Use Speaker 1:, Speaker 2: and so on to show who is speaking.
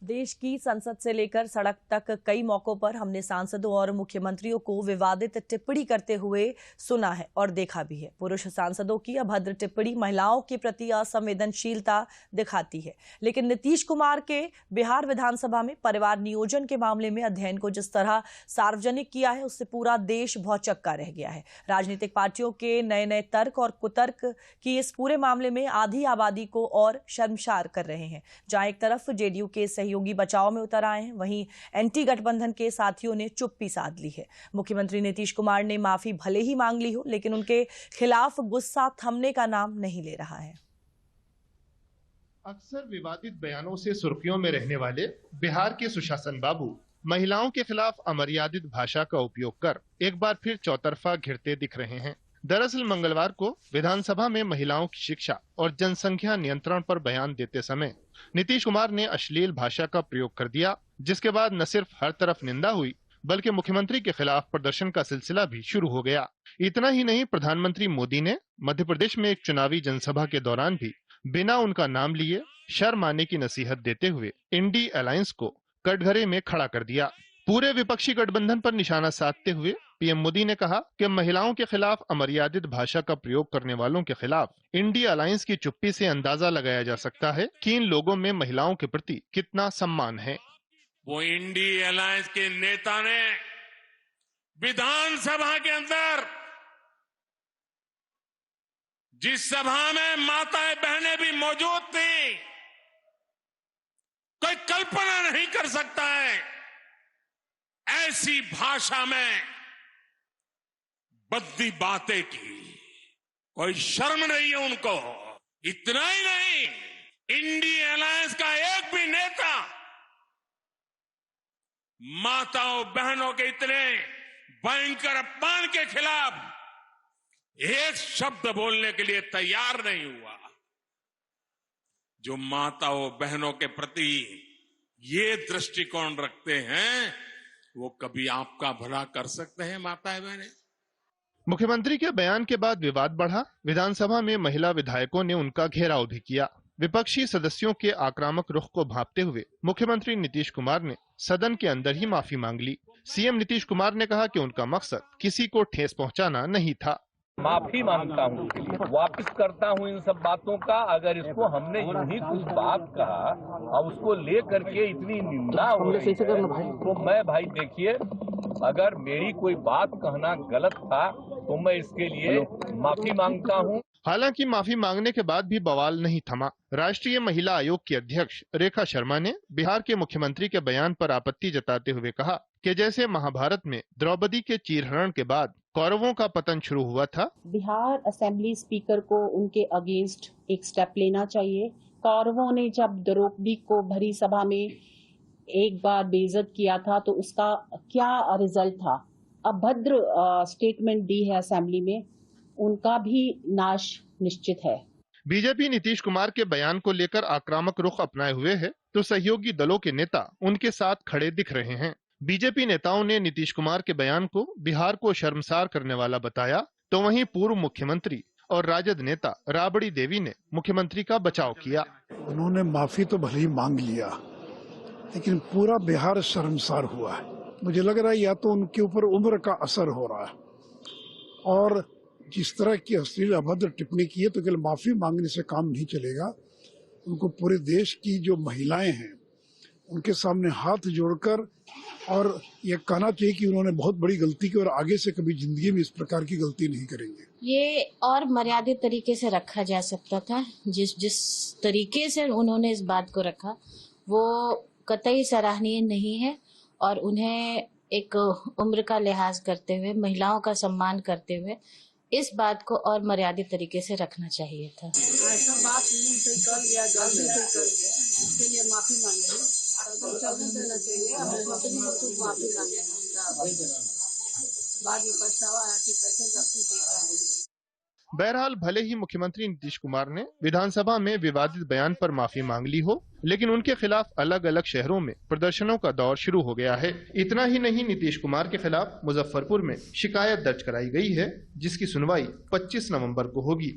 Speaker 1: देश की संसद से लेकर सड़क तक कई मौकों पर हमने सांसदों और मुख्यमंत्रियों को विवादित टिप्पणी करते हुए सुना है और देखा भी है। पुरुष सांसदों की अभद्र टिप्पणी महिलाओं के प्रति असंवेदनशीलता दिखाती है, लेकिन नीतीश कुमार के बिहार विधानसभा में परिवार नियोजन के मामले में अध्ययन को जिस तरह सार्वजनिक किया है, उससे पूरा देश भौचक्का रह गया है। राजनीतिक पार्टियों के नए नए तर्क और कुतर्क की इस पूरे मामले में आधी आबादी को और शर्मसार कर रहे हैं। जहां एक तरफ जेडीयू के सहयोगी बचाव में उतर आए हैं, वहीं एंटी गठबंधन के साथियों ने चुप्पी साध ली है। मुख्यमंत्री नीतीश कुमार ने माफी भले ही मांग ली हो, लेकिन उनके खिलाफ गुस्सा थमने का नाम नहीं ले रहा है।
Speaker 2: अक्सर विवादित बयानों से सुर्खियों में रहने वाले बिहार के सुशासन बाबू महिलाओं के खिलाफ अमर्यादित भाषा का उपयोग कर एक बार फिर चौतरफा घिरते दिख रहे हैं। दरअसल मंगलवार को विधानसभा में महिलाओं की शिक्षा और जनसंख्या नियंत्रण पर बयान देते समय नीतीश कुमार ने अश्लील भाषा का प्रयोग कर दिया, जिसके बाद न सिर्फ हर तरफ निंदा हुई, बल्कि मुख्यमंत्री के खिलाफ प्रदर्शन का सिलसिला भी शुरू हो गया। इतना ही नहीं, प्रधानमंत्री मोदी ने मध्य प्रदेश में एक चुनावी जनसभा के दौरान भी बिना उनका नाम लिए शर्म आने की नसीहत देते हुए इंडी अलायंस को कटघरे में खड़ा कर दिया। पूरे विपक्षी गठबंधन पर निशाना साधते हुए पीएम मोदी ने कहा कि महिलाओं के खिलाफ अमर्यादित भाषा का प्रयोग करने वालों के खिलाफ इंडी अलायंस की चुप्पी से अंदाजा लगाया जा सकता है कि इन लोगों में महिलाओं के प्रति कितना सम्मान है।
Speaker 3: वो इंडी अलायंस के नेता ने विधानसभा के अंदर जिस सभा में माताएं बहनें भी मौजूद थी, कोई कल्पना नहीं कर सकता है ऐसी भाषा में बद्दी बातें की। कोई शर्म नहीं है उनको। इतना ही नहीं, इंडी अलायंस का एक भी नेता माताओं बहनों के इतने भयंकर अपमान के खिलाफ एक शब्द बोलने के लिए तैयार नहीं हुआ। जो माताओं बहनों के प्रति ये दृष्टिकोण रखते हैं, वो कभी आपका भला कर सकते हैं माताएं बहनें?
Speaker 2: मुख्यमंत्री के बयान के बाद विवाद बढ़ा। विधानसभा में महिला विधायकों ने उनका घेराव भी किया। विपक्षी सदस्यों के आक्रामक रुख को भांपते हुए मुख्यमंत्री नीतीश कुमार ने सदन के अंदर ही माफी मांग ली। सीएम नीतीश कुमार ने कहा कि उनका मकसद किसी को ठेस पहुंचाना नहीं था।
Speaker 4: माफी मांगता हूँ, वापस करता हूँ इन सब बातों का। अगर इसको हमने यूं ही कुछ बात कहा और उसको लेकर के इतनी निंदा हो रही है, तो मैं भाई देखिए, अगर मेरी कोई बात कहना गलत था तो मैं इसके लिए माफी मांगता हूँ।
Speaker 2: हालांकि माफी मांगने के बाद भी बवाल नहीं थमा। राष्ट्रीय महिला आयोग की अध्यक्ष रेखा शर्मा ने बिहार के मुख्यमंत्री के बयान पर आपत्ति जताते हुए कहा कि जैसे महाभारत में द्रौपदी के चीरहरण के बाद कौरवों का पतन शुरू हुआ था,
Speaker 5: बिहार असेंबली स्पीकर को उनके अगेंस्ट एक स्टेप लेना चाहिए। कौरवों ने जब द्रौपदी को भरी सभा में एक बार बेइज्जत किया था, तो उसका क्या रिजल्ट था? अभद्र स्टेटमेंट दी है असेंबली में, उनका भी नाश निश्चित है।
Speaker 2: बीजेपी नीतीश कुमार के बयान को लेकर आक्रामक रुख अपनाए हुए है, तो सहयोगी दलों के नेता उनके साथ खड़े दिख रहे हैं। बीजेपी नेताओं ने नीतीश कुमार के बयान को बिहार को शर्मसार करने वाला बताया, तो वहीं पूर्व मुख्यमंत्री और राजद नेता राबड़ी देवी ने मुख्यमंत्री का बचाव किया।
Speaker 6: उन्होंने माफी तो भले ही मांग लिया, लेकिन पूरा बिहार शर्मसार हुआ है। मुझे लग रहा है या तो उनके ऊपर उम्र का असर हो रहा है, और जिस तरह की अश्लील अभद्र टिप्पणी की है, तो केवल माफी मांगने से काम नहीं चलेगा। उनको पूरे देश की जो महिलाएं हैं उनके सामने हाथ जोड़कर और ये कहना चाहिए कि उन्होंने बहुत बड़ी गलती की और आगे से कभी जिंदगी में इस प्रकार की गलती नहीं करेंगे। ये
Speaker 7: और मर्यादित तरीके से रखा जा सकता था। जिस तरीके से उन्होंने इस बात को रखा वो कतई सराहनीय नहीं है, और उन्हें एक उम्र का लिहाज करते हुए, महिलाओं का सम्मान करते हुए इस बात को और मर्यादित तरीके से रखना चाहिए था।
Speaker 8: ऐसा बात से कर दिया, गलती से कर दिया, इसके लिए माफी मांगे, चलने देना चाहिए। माफी मांगे, बाद में पछतावा है कि कैसे गलती से।
Speaker 2: बहरहाल भले ही मुख्यमंत्री नीतीश कुमार ने विधानसभा में विवादित बयान पर माफी मांग ली हो, लेकिन उनके खिलाफ अलग अलग शहरों में प्रदर्शनों का दौर शुरू हो गया है। इतना ही नहीं, नीतीश कुमार के खिलाफ मुजफ्फरपुर में शिकायत दर्ज कराई गई है, जिसकी सुनवाई 25 नवंबर को होगी।